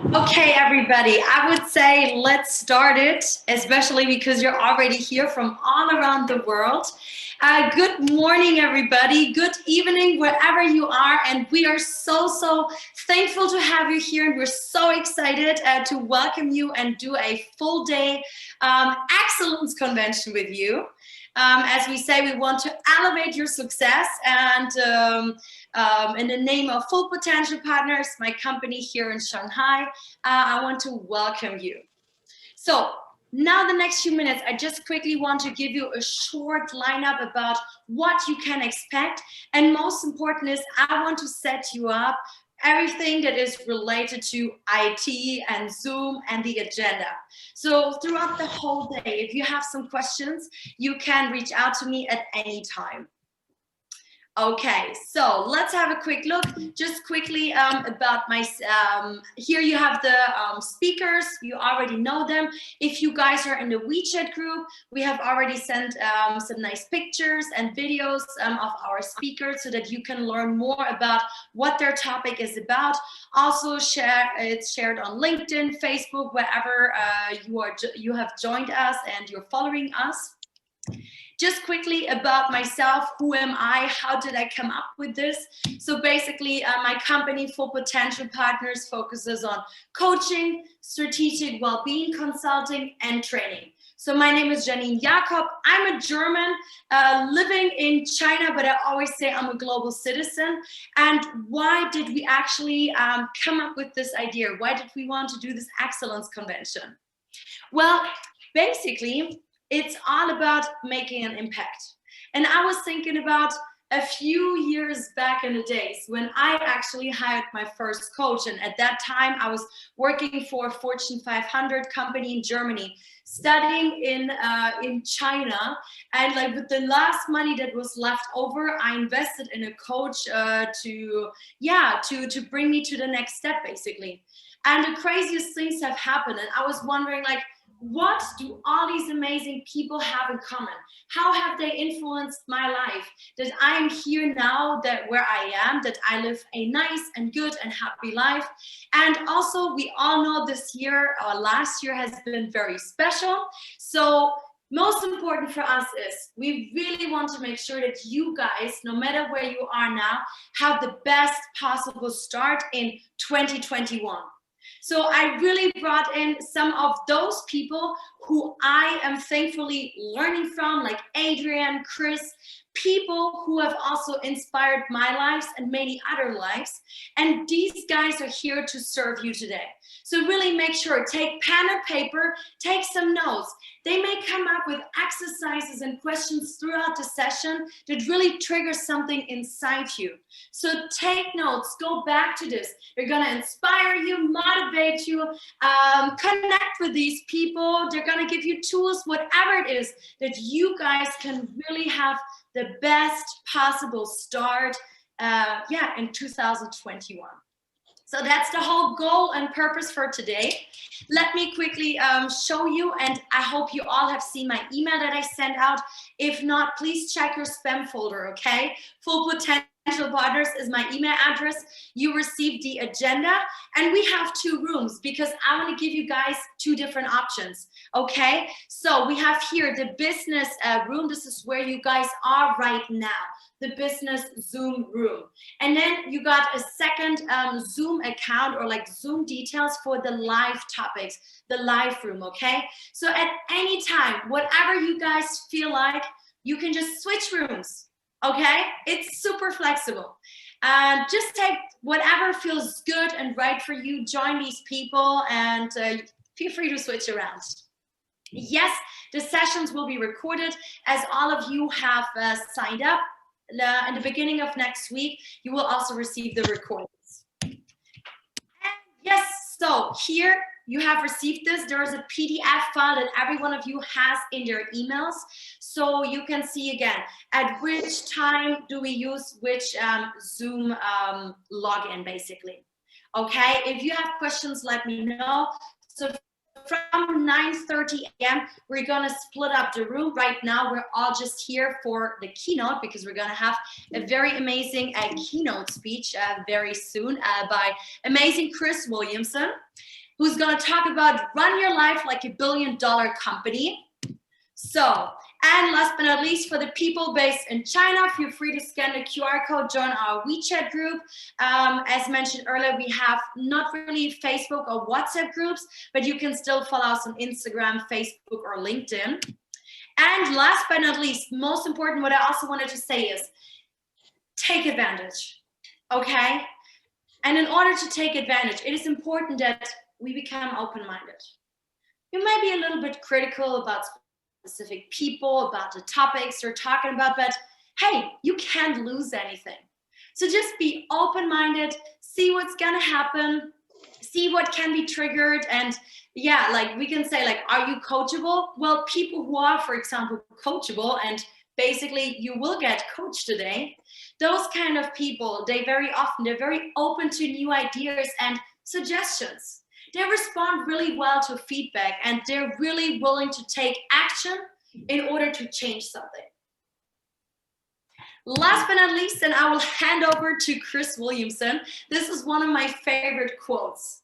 Okay, everybody, I would say let's start it, especially because you're already here from all around the world. Good morning, everybody. Good evening, wherever you are. And we are so thankful to have you here. And we're so excited to welcome you and do a full day excellence convention with you. As we say, we want to elevate your success and in the name of Full Potential Partners, my company here in Shanghai, I want to welcome you. So now the next few minutes, I just quickly want to give you a short lineup about what you can expect. And most important is I want to set you up everything that is related to IT and Zoom and the agenda. So throughout the whole day, if you have some questions, you can reach out to me at any time. Okay, so let's have a quick look just quickly about my, here you have the speakers, you already know them. If you guys are in the WeChat group, we have already sent some nice pictures and videos of our speakers so that you can learn more about what their topic is about. Also it's shared on LinkedIn, Facebook, wherever you have joined us and you're following us. Just quickly about myself, who am I? How did I come up with this? So basically, my company, Full Potential Partners, focuses on coaching, strategic well-being consulting, and training. So my name is Janine Jakob. I'm a German living in China, but I always say I'm a global citizen. And why did we actually come up with this idea? Why did we want to do this excellence convention? Well, basically, it's all about making an impact. And I was thinking about a few years back in the days when I actually hired my first coach. And at that time, I was working for a Fortune 500 company in Germany, studying in China. And like with the last money that was left over, I invested in a coach to bring me to the next step, basically. And the craziest things have happened. And I was wondering, like, what do all these amazing people have in common? How have they influenced my life? That I am here now, that where I am, that I live a nice and good and happy life. And also, we all know this year, or last year, has been very special. So most important for us is we really want to make sure that you guys, no matter where you are now, have the best possible start in 2021. So I really brought in some of those people who I am thankfully learning from, like Adrian, Chris, people who have also inspired my lives and many other lives. And these guys are here to serve you today. So really make sure, take pen and paper, take some notes. They may come up with exercises and questions throughout the session that really trigger something inside you. So take notes, go back to this. They're gonna inspire you, motivate you, connect with these people. They're gonna give you tools, whatever it is, that you guys can really have the best possible start in 2021. So that's the whole goal and purpose for today. Let me quickly show you, and I hope you all have seen my email that I sent out. If not, please check your spam folder, okay? Full Potential Partners is my email address. You received the agenda, and we have two rooms because I want to give you guys two different options, okay? So we have here the business room. This is where you guys are right now, the business Zoom room. And then you got a second Zoom account or like Zoom details for the live topics, the live room, okay? So at any time, whatever you guys feel like, you can just switch rooms. Okay, it's super flexible. Just take whatever feels good and right for you. Join these people and feel free to switch around. Yes, the sessions will be recorded as all of you have signed up. In the beginning of next week, you will also receive the recordings. And yes, so here you have received this. There is a PDF file that every one of you has in their emails. So you can see again, at which time do we use which Zoom login, basically. Okay, if you have questions, let me know. So from 9:30 a.m., we're gonna split up the room. Right now, we're all just here for the keynote because we're gonna have a very amazing keynote speech very soon by amazing Chris Williamson, who's gonna talk about run your life like a billion-dollar company. So, and last but not least, for the people based in China, feel free to scan the QR code, join our WeChat group. As mentioned earlier, we have not really Facebook or WhatsApp groups, but you can still follow us on Instagram, Facebook, or LinkedIn. And last but not least, most important, what I also wanted to say is take advantage, okay? And in order to take advantage, it is important that we become open-minded. You may be a little bit critical about specific people, about the topics you're talking about, but hey, you can't lose anything. So just be open-minded, see what's gonna happen, see what can be triggered, and yeah, like we can say, like, are you coachable? Well, people who are, for example, coachable, and basically you will get coached today, those kind of people, they're very open to new ideas and suggestions. They respond really well to feedback, and they're really willing to take action in order to change something. Last but not least, and I will hand over to Chris Williamson. This is one of my favorite quotes.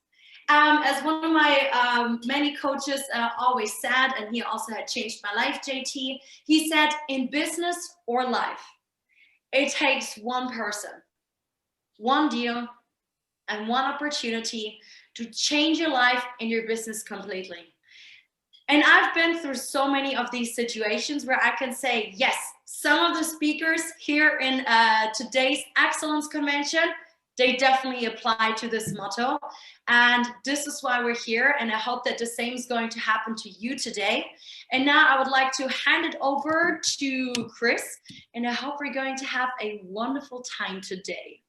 As one of my many coaches always said, and he also had changed my life, JT, he said, in business or life, it takes one person, one deal, and one opportunity to change your life and your business completely. And I've been through so many of these situations where I can say, yes, some of the speakers here in today's Excellence Convention, they definitely apply to this motto. And this is why we're here. And I hope that the same is going to happen to you today. And now I would like to hand it over to Chris. And I hope we're going to have a wonderful time today.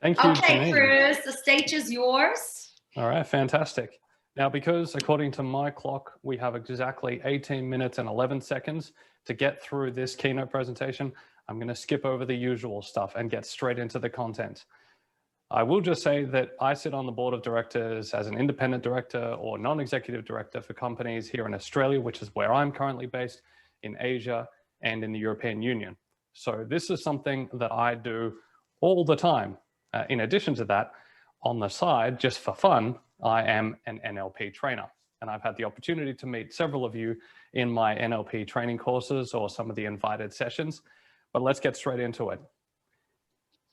Thank you, okay, Janine. Chris, the stage is yours. All right, fantastic. Now, because according to my clock, we have exactly 18 minutes and 11 seconds to get through this keynote presentation, I'm going to skip over the usual stuff and get straight into the content. I will just say that I sit on the board of directors as an independent director or non-executive director for companies here in Australia, which is where I'm currently based, in Asia and in the European Union. So this is something that I do all the time. In addition to that, on the side, just for fun, I am an NLP trainer. And I've had the opportunity to meet several of you in my NLP training courses or some of the invited sessions. But let's get straight into it.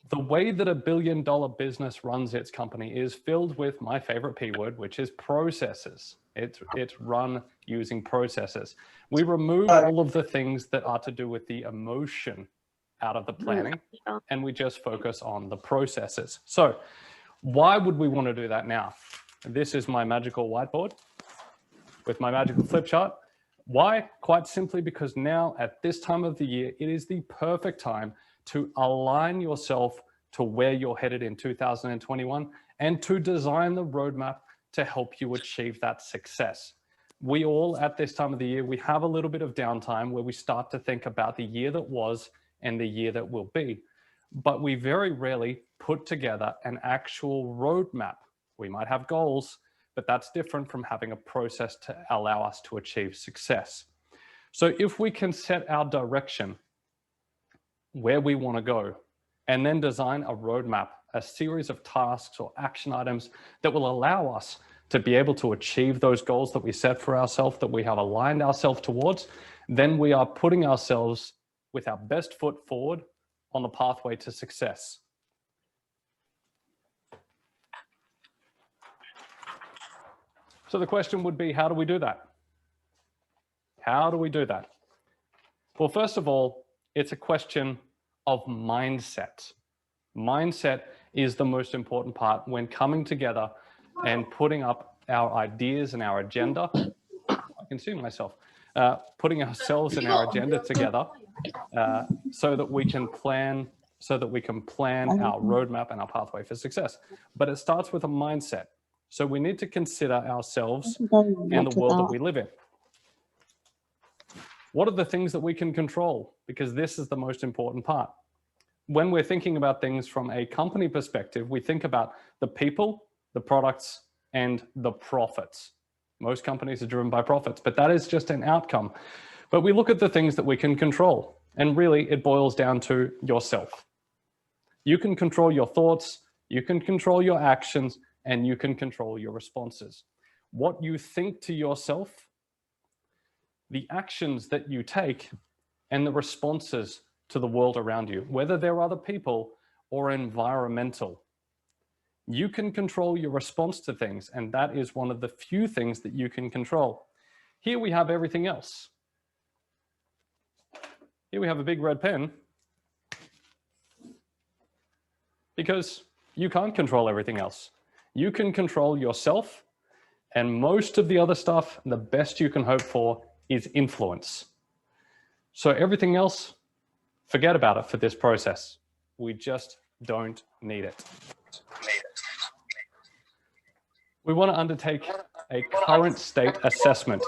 The way that a billion-dollar business runs its company is filled with my favorite P word, which is processes. It's run using processes. We remove all of the things that are to do with the emotion out of the planning, and we just focus on the processes. So why would we want to do that now? This is my magical whiteboard with my magical flip chart. Why? Quite simply because now at this time of the year, it is the perfect time to align yourself to where you're headed in 2021 and to design the roadmap to help you achieve that success. We all, at this time of the year, we have a little bit of downtime where we start to think about the year that was and the year that will be. But we very rarely put together an actual roadmap. We might have goals, but that's different from having a process to allow us to achieve success. So if we can set our direction, where we want to go, and then design a roadmap, a series of tasks or action items that will allow us to be able to achieve those goals that we set for ourselves, that we have aligned ourselves towards, then we are putting ourselves with our best foot forward on the pathway to success. So the question would be, how do we do that? How do we do that? Well, first of all, it's a question of mindset. Mindset is the most important part when coming together and putting up our ideas and our agenda. I can see myself. Putting ourselves and our agenda together so that we can plan our roadmap and our pathway for success. But it starts with a mindset. So we need to consider ourselves and the world that we live in. What are the things that we can control? Because this is the most important part. When we're thinking about things from a company perspective, we think about the people, the products, and the profits. Most companies are driven by profits, but that is just an outcome. But we look at the things that we can control, and really it boils down to yourself. You can control your thoughts, you can control your actions, and you can control your responses. What you think to yourself, the actions that you take, and the responses to the world around you, whether they're other people or environmental. You can control your response to things, and that is one of the few things that you can control. Here we have everything else. Here we have a big red pen because you can't control everything else. You can control yourself, and most of the other stuff, the best you can hope for is influence. So everything else, forget about it for this process. We just don't need it. We want to undertake a current state assessment.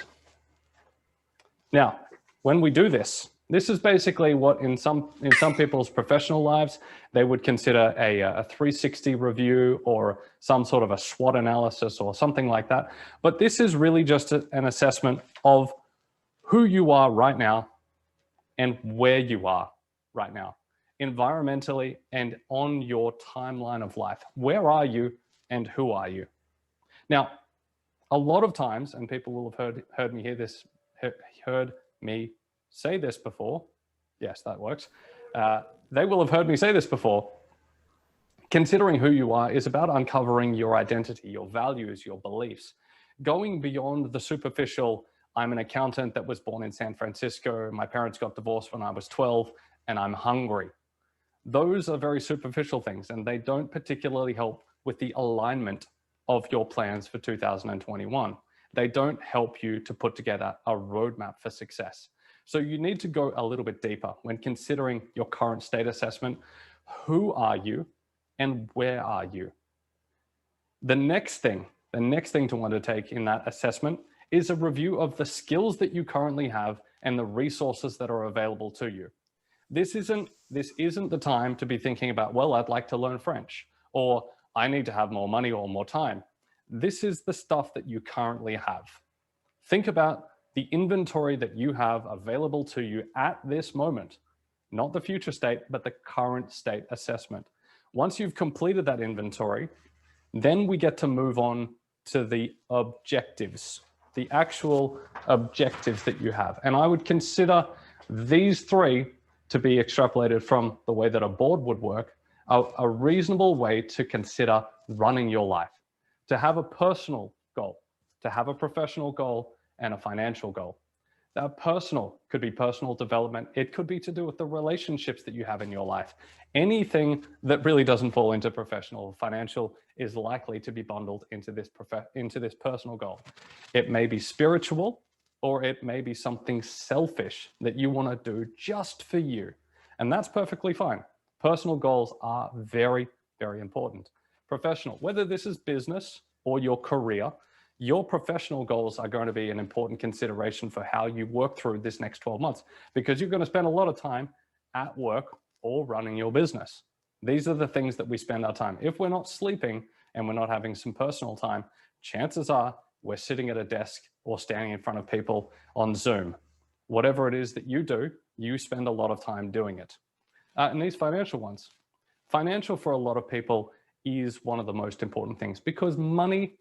Now, when we do this, this is basically what in some people's professional lives, they would consider a 360 review or some sort of a SWOT analysis or something like that. But this is really just an assessment of who you are right now and where you are right now, environmentally and on your timeline of life. Where are you and who are you? Now, a lot of times, and people will have heard me say this before. Yes, that works. They will have heard me say this before. Considering who you are is about uncovering your identity, your values, your beliefs, going beyond the superficial. I'm an accountant that was born in San Francisco. My parents got divorced when I was 12 and I'm hungry. Those are very superficial things, and they don't particularly help with the alignment of your plans for 2021. They don't help you to put together a roadmap for success. So you need to go a little bit deeper when considering your current state assessment. Who are you and where are you? The next thing to undertake in that assessment is a review of the skills that you currently have and the resources that are available to you. This isn't the time to be thinking about, well, I'd like to learn French, or I need to have more money or more time. This is the stuff that you currently have. Think about the inventory that you have available to you at this moment, not the future state, but the current state assessment. Once you've completed that inventory, then we get to move on to the objectives, the actual objectives that you have. And I would consider these three to be extrapolated from the way that a board would work, a reasonable way to consider running your life, to have a personal goal, to have a professional goal, and a financial goal. That personal could be personal development. It could be to do with the relationships that you have in your life. Anything that really doesn't fall into professional or financial is likely to be bundled into this personal goal. It may be spiritual, or it may be something selfish that you want to do just for you. And that's perfectly fine. Personal goals are very, very important. Professional, whether this is business or your career, your professional goals are going to be an important consideration for how you work through this next 12 months, because you're going to spend a lot of time at work or running your business. These are the things that we spend our time. If we're not sleeping and we're not having some personal time, chances are we're sitting at a desk or standing in front of people on Zoom. Whatever it is that you do, you spend a lot of time doing it. And these financial ones. Financial for a lot of people is one of the most important things, because money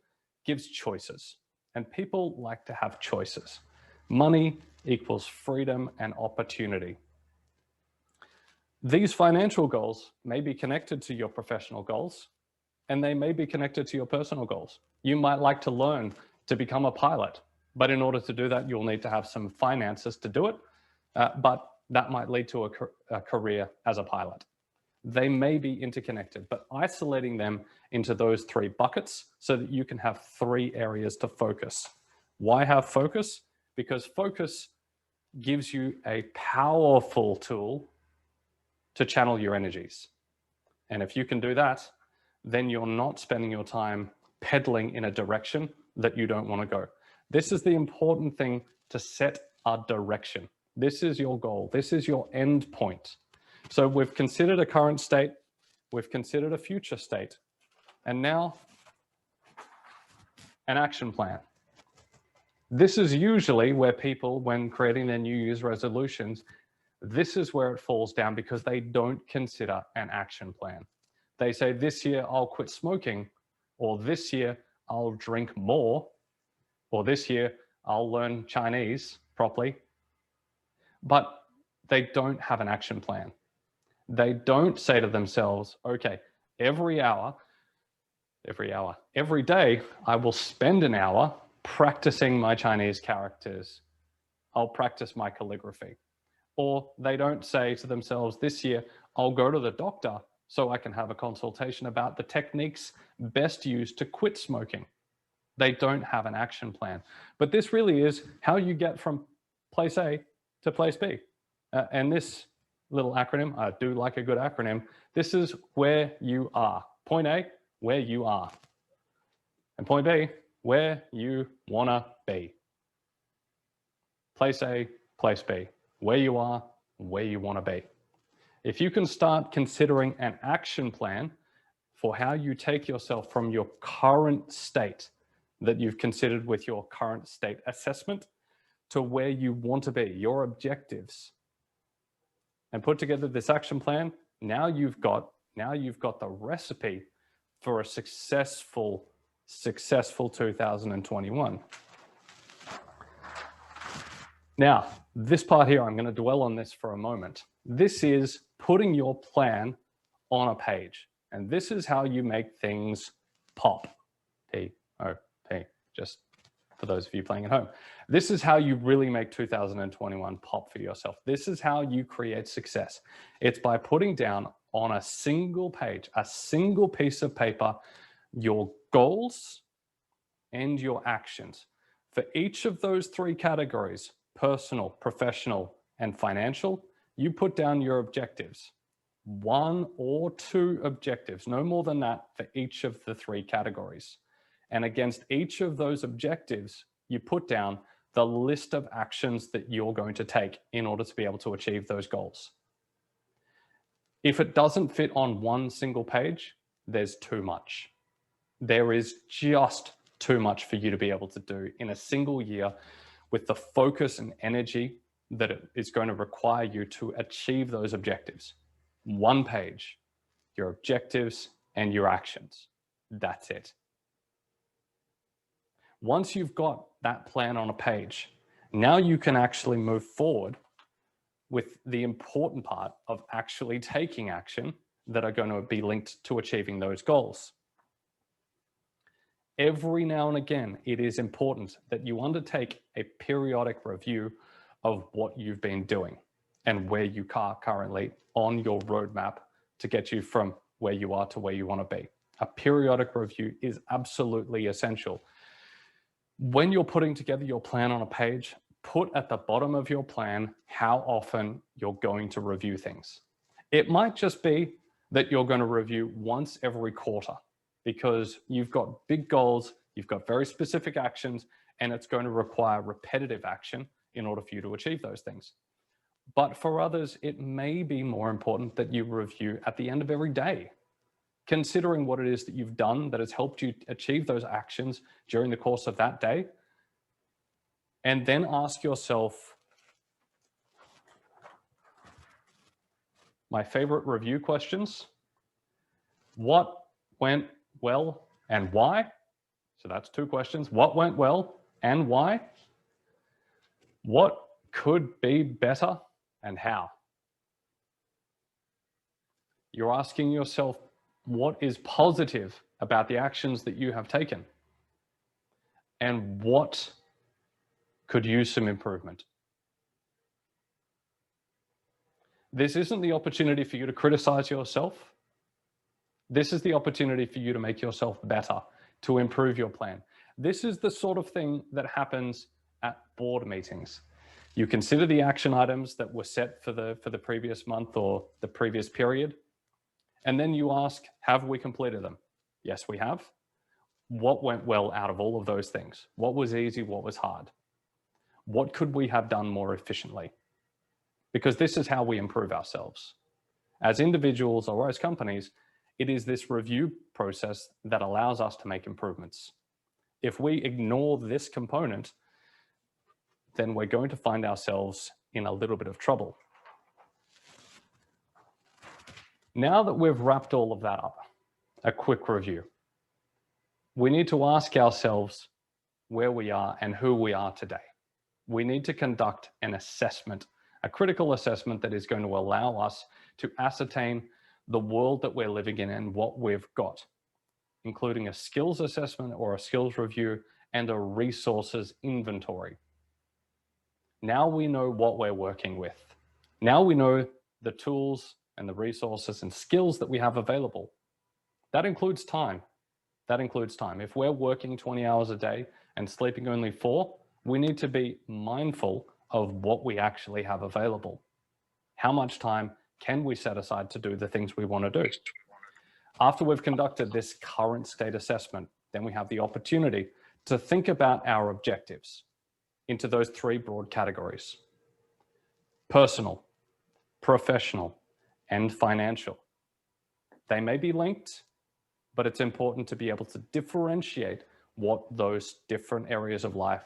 gives choices, and people like to have choices. Money equals freedom and opportunity. These financial goals may be connected to your professional goals, and they may be connected to your personal goals. You might like to learn to become a pilot, but in order to do that, you'll need to have some finances to do it, but that might lead to a career as a pilot. They may be interconnected, but isolating them into those three buckets so that you can have three areas to focus. Why have focus? Because focus gives you a powerful tool to channel your energies. And if you can do that, then you're not spending your time pedaling in a direction that you don't want to go. This is the important thing, to set a direction. This is your goal. This is your end point. So we've considered a current state, we've considered a future state, and now an action plan. This is usually where people, when creating their New Year's resolutions, this is where it falls down because they don't consider an action plan. They say, this year I'll quit smoking, or this year I'll drink more, or this year I'll learn Chinese properly. But they don't have an action plan. They don't say to themselves, okay, every day I will spend an hour practicing my Chinese characters. I'll practice my calligraphy. Or they don't say to themselves, this year I'll go to the doctor so I can have a consultation about the techniques best used to quit smoking. They don't have an action plan. But this really is how you get from place A to place B. And this little acronym, I do like a good acronym, this is where you are. Point A, where you are. And point B, where you wanna be. Place A, place B. Where you are, where you wanna be. If you can start considering an action plan for how you take yourself from your current state that you've considered with your current state assessment to where you want to be, your objectives, and put together this action plan, now you've got the recipe for a successful 2021. Now, this part here, I'm going to dwell on this for a moment. This is putting your plan on a page. And this is how you make things pop. P-O-P, just for those of you playing at home. This is how you really make 2021 pop for yourself. This is how you create success. It's by putting down on a single page, a single piece of paper, your goals and your actions. For each of those three categories, personal, professional, and financial, you put down your objectives. 1 or 2 objectives, no more than that for each of the 3 categories. And against each of those objectives, you put down the list of actions that you're going to take in order to be able to achieve those goals. If it doesn't fit on one single page, there's too much. There is just too much for you to be able to do in a single year with the focus and energy that it is going to require you to achieve those objectives. 1 page, your objectives and your actions. That's it. Once you've got that plan on a page, now you can actually move forward with the important part of actually taking action that are going to be linked to achieving those goals. Every now and again, it is important that you undertake a periodic review of what you've been doing and where you are currently on your roadmap to get you from where you are to where you want to be. A periodic review is absolutely essential. When you're putting together your plan on a page, put at the bottom of your plan how often you're going to review things. It might just be that you're going to review once every quarter because you've got big goals, you've got very specific actions, and it's going to require repetitive action in order for you to achieve those things. But for others, it may be more important that you review at the end of every day, considering what it is that you've done that has helped you achieve those actions during the course of that day. And then ask yourself, my favorite review questions: what went well and why? So that's 2 questions. What went well and why? What could be better and how? You're asking yourself, what is positive about the actions that you have taken? And what could use some improvement? This isn't the opportunity for you to criticize yourself. This is the opportunity for you to make yourself better, to improve your plan. This is the sort of thing that happens at board meetings. You consider the action items that were set for the previous month or the previous period, and then you ask, have we completed them? Yes, we have. What went well out of all of those things? What was easy? What was hard? What could we have done more efficiently? Because this is how we improve ourselves. As individuals or as companies, it is this review process that allows us to make improvements. If we ignore this component, then we're going to find ourselves in a little bit of trouble. Now that we've wrapped all of that up, a quick review. We need to ask ourselves where we are and who we are today. We need to conduct an assessment, a critical assessment that is going to allow us to ascertain the world that we're living in and what we've got, including a skills assessment or a skills review and a resources inventory. Now we know what we're working with. Now we know the tools and the resources and skills that we have available. That includes time. That includes time. If we're working 20 hours a day and sleeping only 4, we need to be mindful of what we actually have available. How much time can we set aside to do the things we want to do? After we've conducted this current state assessment, then we have the opportunity to think about our objectives into those 3 broad categories: personal, professional, and financial. They may be linked, but it's important to be able to differentiate what those different areas of life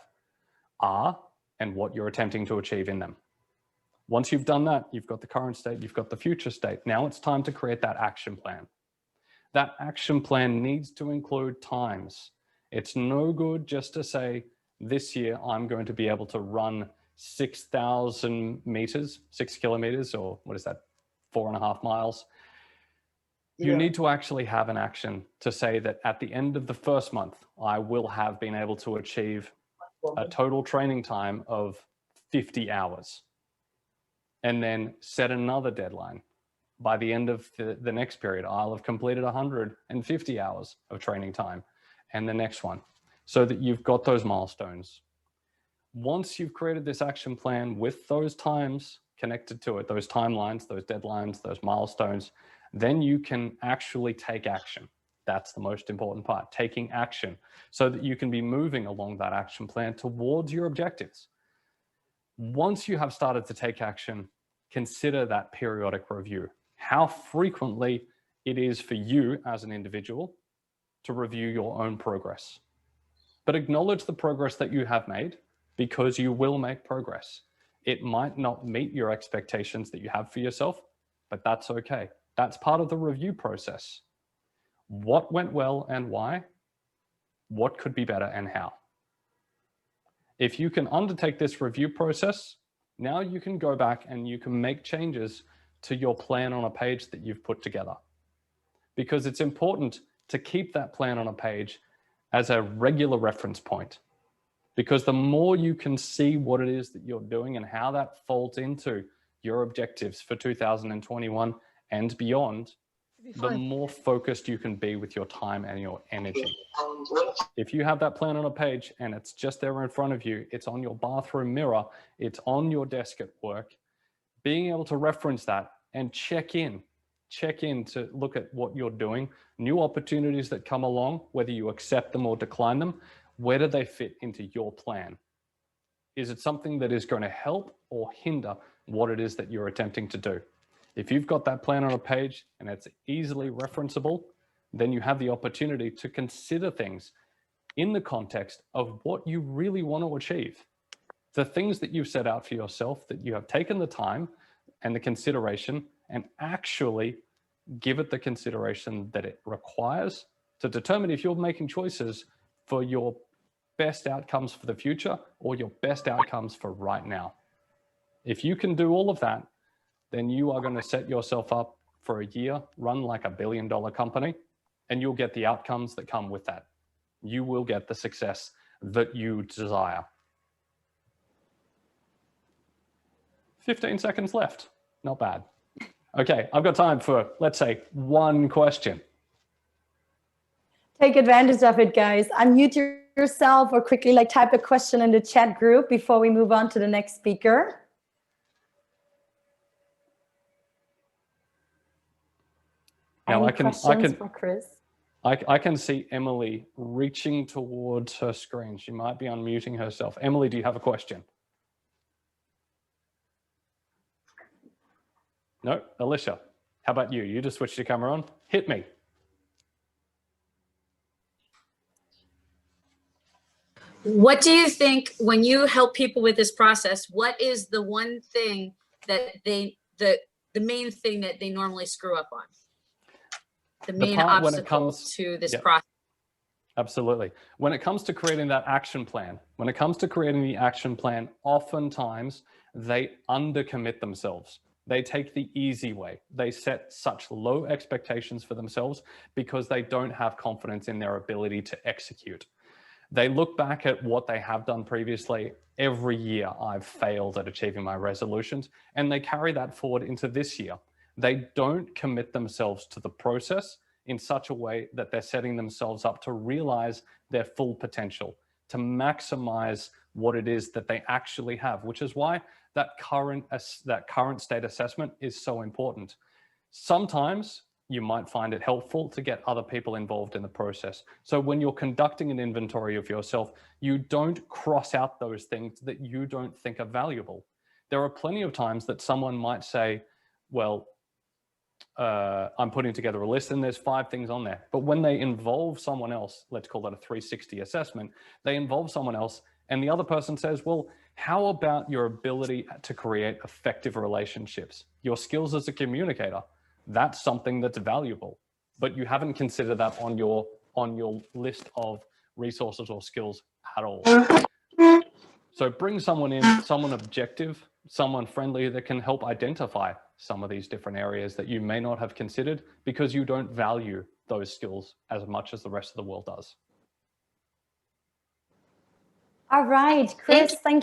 are and what you're attempting to achieve in them. Once you've done that, you've got the current state, you've got the future state. Now it's time to create that action plan. That action plan needs to include times. It's no good just to say, this year I'm going to be able to run 6,000 meters, 6 kilometers, or what is that, 4.5 miles. You need to actually have an action to say that at the end of the first month, I will have been able to achieve a total training time of 50 hours. And then set another deadline. By the end of the next period, I'll have completed 150 hours of training time, and the next one, so that you've got those milestones. Once you've created this action plan with those times connected to it, those timelines, those deadlines, those milestones, then you can actually take action. That's the most important part, taking action, so that you can be moving along that action plan towards your objectives. Once you have started to take action, consider that periodic review. How frequently it is for you as an individual to review your own progress. But acknowledge the progress that you have made, because you will make progress. It might not meet your expectations that you have for yourself, but that's okay. That's part of the review process. What went well and why? What could be better and how? If you can undertake this review process, now you can go back and you can make changes to your plan on a page that you've put together. Because it's important to keep that plan on a page as a regular reference point. Because the more you can see what it is that you're doing and how that folds into your objectives for 2021 and beyond, the more focused you can be with your time and your energy. If you have that plan on a page and it's just there in front of you, it's on your bathroom mirror, it's on your desk at work, being able to reference that and check in to look at what you're doing, new opportunities that come along, whether you accept them or decline them, where do they fit into your plan? Is it something that is going to help or hinder what it is that you're attempting to do? If you've got that plan on a page and it's easily referenceable, then you have the opportunity to consider things in the context of what you really want to achieve. The things that you've set out for yourself, that you have taken the time and the consideration and actually give it the consideration that it requires to determine if you're making choices for your best outcomes for the future or your best outcomes for right now. If you can do all of that, then you are going to set yourself up for a year, run like $1 billion company, and you'll get the outcomes that come with that. You will get the success that you desire. 15 seconds left. Not bad. Okay, I've got time for, let's say, one question. Take advantage of it, guys. Unmute yourself or quickly type a question in the chat group before we move on to the next speaker. Now Any questions for Chris? I can see Emily reaching towards her screen. She might be unmuting herself. Emily, do you have a question? No, Alicia, how about you? You just switched your camera on. Hit me. What do you think when you help people with this process? What is the one thing that the main thing that they normally screw up on? The main obstacle to this process. Absolutely. When it comes to creating that action plan, oftentimes they undercommit themselves. They take the easy way. They set such low expectations for themselves because they don't have confidence in their ability to execute. They look back at what they have done previously. Every year I've failed at achieving my resolutions, and they carry that forward into this year. They don't commit themselves to the process in such a way that they're setting themselves up to realize their full potential, to maximize what it is that they actually have, which is why that current state assessment is so important. Sometimes you might find it helpful to get other people involved in the process. So when you're conducting an inventory of yourself, you don't cross out those things that you don't think are valuable. There are plenty of times that someone might say, well, I'm putting together a list and there's 5 things on there. But when they involve someone else, let's call that a 360 assessment, they involve someone else and the other person says, well, how about your ability to create effective relationships? Your skills as a communicator? That's something that's valuable, but you haven't considered that on your list of resources or skills at all. So bring someone in, someone objective, someone friendly that can help identify some of these different areas that you may not have considered because you don't value those skills as much as the rest of the world does. All right, Chris, thank you.